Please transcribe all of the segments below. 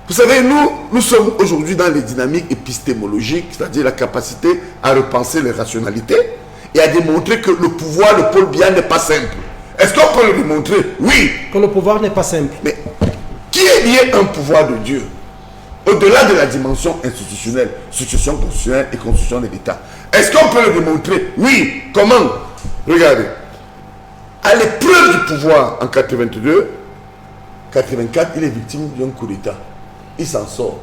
Vous savez, nous sommes aujourd'hui dans les dynamiques épistémologiques, c'est-à-dire la capacité à repenser les rationalités et à démontrer que le pouvoir de Paul Biya n'est pas simple. Est-ce qu'on peut le démontrer? Oui. Que le pouvoir n'est pas simple. Mais qui est lié à un pouvoir de Dieu? Au-delà de la dimension institutionnelle, succession constitutionnelle et constitution de l'État. Est-ce qu'on peut le démontrer? Oui. Comment? Regardez. À l'épreuve du pouvoir en 82, 84, il est victime d'un coup d'État. Il s'en sort.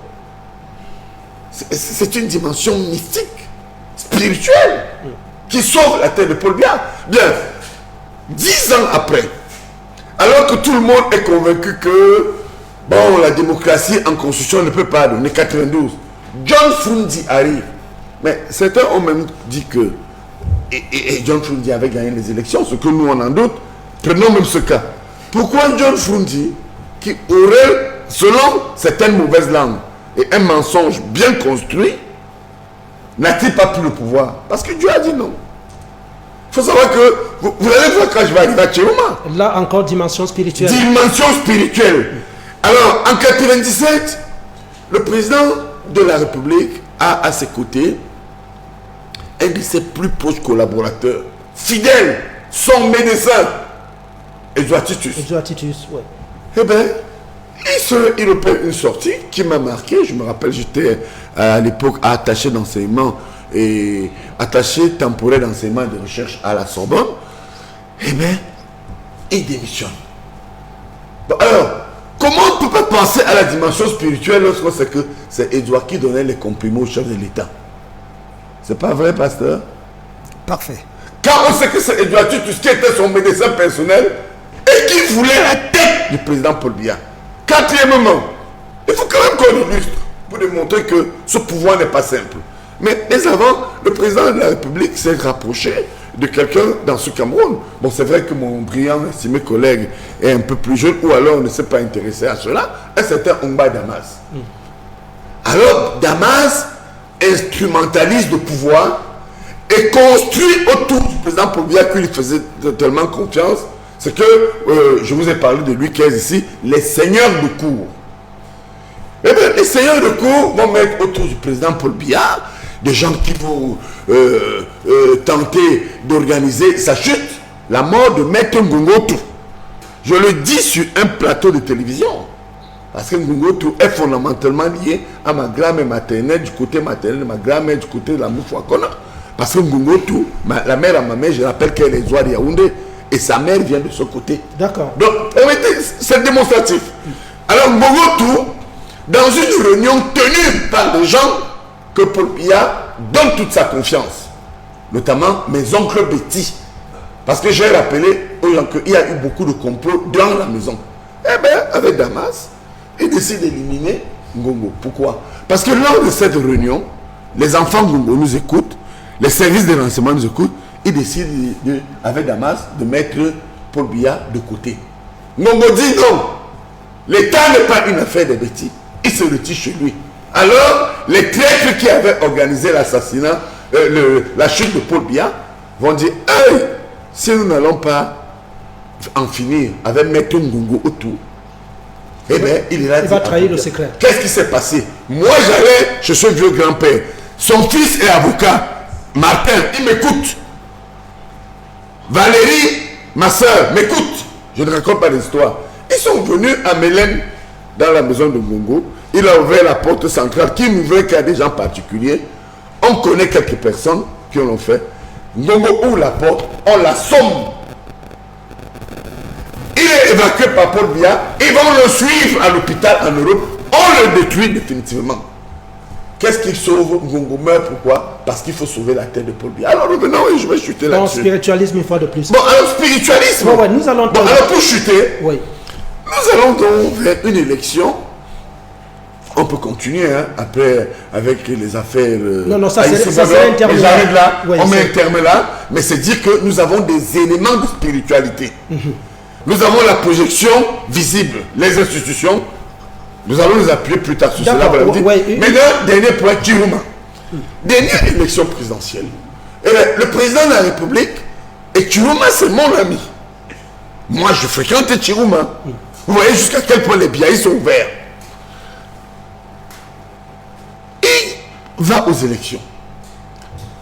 C'est une dimension mystique, spirituelle, qui sauve la terre de Paul Biya. Bien, 10 ans après, alors que tout le monde est convaincu que bon, la démocratie en constitution ne peut pas donner 92, John Frundi arrive. Mais certains ont même dit que et John Frundi avait gagné les élections, ce que nous on en doute. Prenons même ce cas. Pourquoi John Frundi, qui aurait, selon certaines mauvaises langues et un mensonge bien construit, n'a-t-il pas pris le pouvoir? Parce que Dieu a dit non. Il faut savoir que, vous allez voir quand je vais arriver à Chiroma. Là encore, dimension spirituelle. Dimension spirituelle. Alors, en 97, le président de la République a à ses côtés un de ses plus proches collaborateurs, fidèle, son médecin, Edouard Titus. Edouard Titus, oui. Eh bien, il opère une sortie qui m'a marqué. Je me rappelle, j'étais à l'époque attaché d'enseignement et attaché temporaire d'enseignement et de recherche à la Sorbonne. Eh bien, il démissionne. Bon, alors, comment on ne peut pas penser à la dimension spirituelle lorsqu'on sait que c'est Edouard qui donnait les compliments au chef de l'État? C'est pas vrai, pasteur? Parfait. Quand on sait que c'est Edouard Titus qui était son médecin personnel et qui voulait la tête du président Paul Biya. Quatrièmement, il faut quand même qu'on illustre pour démontrer que ce pouvoir n'est pas simple. Mais avant, le président de la République s'est rapproché de quelqu'un dans ce Cameroun. Bon, c'est vrai que mon brillant estimé collègue est un peu plus jeune ou alors ne s'est pas intéressé à cela, un certain Omba Damas. Alors, Damas instrumentalise le pouvoir et construit autour du président Paul Biya qui lui faisait tellement confiance. C'est que, je vous ai parlé de lui qui est ici, les seigneurs de cour. Eh bien, les seigneurs de cour vont mettre autour du président Paul Biya des gens qui vont tenter d'organiser sa chute, la mort de Maître Ngungotu. Je le dis sur un plateau de télévision, parce que Ngungotu est fondamentalement lié à ma grand-mère maternelle du côté maternel, ma grand-mère du côté de la Moufouakona. Parce que Ngungotu, la mère à ma mère, je rappelle qu'elle est Zouari Yaoundé, et sa mère vient de ce côté. D'accord. Donc, c'est démonstratif. Alors, Ngungotu, dans une réunion tenue par des gens que Paul Biya donne toute sa confiance, notamment mes oncles Betty, parce que j'ai rappelé aux gens qu'il y a eu beaucoup de complots dans la maison. Eh bien, avec Damas, il décide d'éliminer Ngongo. Pourquoi? Parce que lors de cette réunion, les enfants Ngongo nous écoutent, les services de renseignement nous écoutent, ils décident, avec Damas, de mettre Paul Biya de côté. Ngongo dit non, l'État n'est pas une affaire de Betty, il se retire chez lui. Alors, les traîtres qui avaient organisé l'assassinat, la chute de Paul Biya, vont dire, hey, si nous n'allons pas en finir avec Maître Ngongo autour, eh bien, il va trahir le secret. Qu'est-ce qui s'est passé? Moi, j'allais chez ce vieux grand-père. Son fils est avocat. Martin, il m'écoute. Valérie, ma soeur, m'écoute. Je ne raconte pas d'histoire. Ils sont venus à Mélène, dans la maison de Ngongo. Il a ouvert la porte centrale qui n'ouvrait qu'à des gens particuliers. On connaît quelques personnes qui l'ont fait. Ngongo ouvre la porte, on l'assomme. Il est évacué par Paul Biya. Ils vont le suivre à l'hôpital en Europe. On le détruit définitivement. Qu'est-ce qu'il sauve? Ngongo meurt, pourquoi? Parce qu'il faut sauver la tête de Paul Biya. Alors revenons, je vais chuter là-dessus. Donc, spiritualisme une fois de plus. Bon, alors spiritualisme. Bon, ouais, nous allons bon, alors pour chuter, oui. Nous allons donc vers une élection. On peut continuer hein, après avec les affaires. Non, ça c'est un terme là. Oui, on met un terme là, mais c'est dire que nous avons des éléments de spiritualité. Nous avons la projection visible, les institutions. Nous allons nous appuyer plus tard sur cela. Maintenant, dernier point, Chiroma. Dernière élection présidentielle. Et le président de la République, et Chiroma, c'est mon ami. Moi, je fréquente Chiroma. Vous voyez jusqu'à quel point les biais sont ouverts. va aux élections.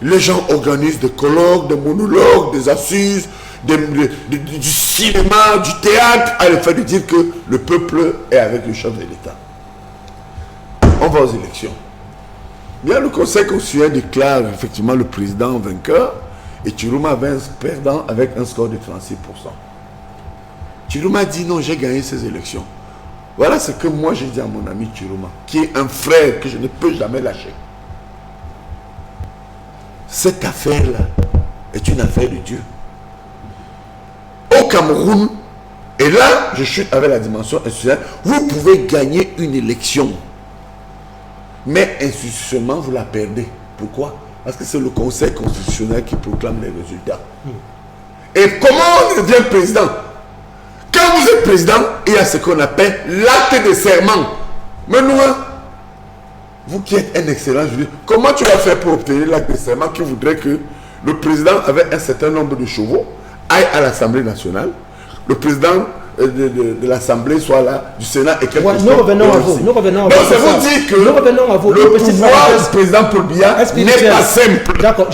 Les gens organisent des colloques, des monologues, des assises, du cinéma, du théâtre, à l'effet de dire que le peuple est avec le chef de l'État. On va aux élections. Bien, le Conseil constitutionnel déclare effectivement le président vainqueur et Chiroma avait un perdant avec un score de 36%. Chiroma dit non, j'ai gagné ces élections. Voilà ce que moi j'ai dit à mon ami Chiroma, qui est un frère que je ne peux jamais lâcher. Cette affaire-là est une affaire de Dieu. Au Cameroun, et là, je chute avec la dimension institutionnelle, vous pouvez gagner une élection, mais institutionnellement, vous la perdez. Pourquoi? Parce que c'est le Conseil constitutionnel qui proclame les résultats. Et comment on devient président? Quand vous êtes président, il y a ce qu'on appelle l'acte de serment. Mais nous, vous qui êtes un excellent juriste, comment tu vas faire pour obtenir l'acte de serment qui voudrait que le président avec un certain nombre de chevaux aille à l'Assemblée nationale, le président de l'Assemblée soit là, du Sénat et quelques nous revenons à vous. Nous revenons à vous. Donc c'est vous dire que nous revenons à vous. Le pouvoir du président Paul Biya n'est pas simple. D'accord.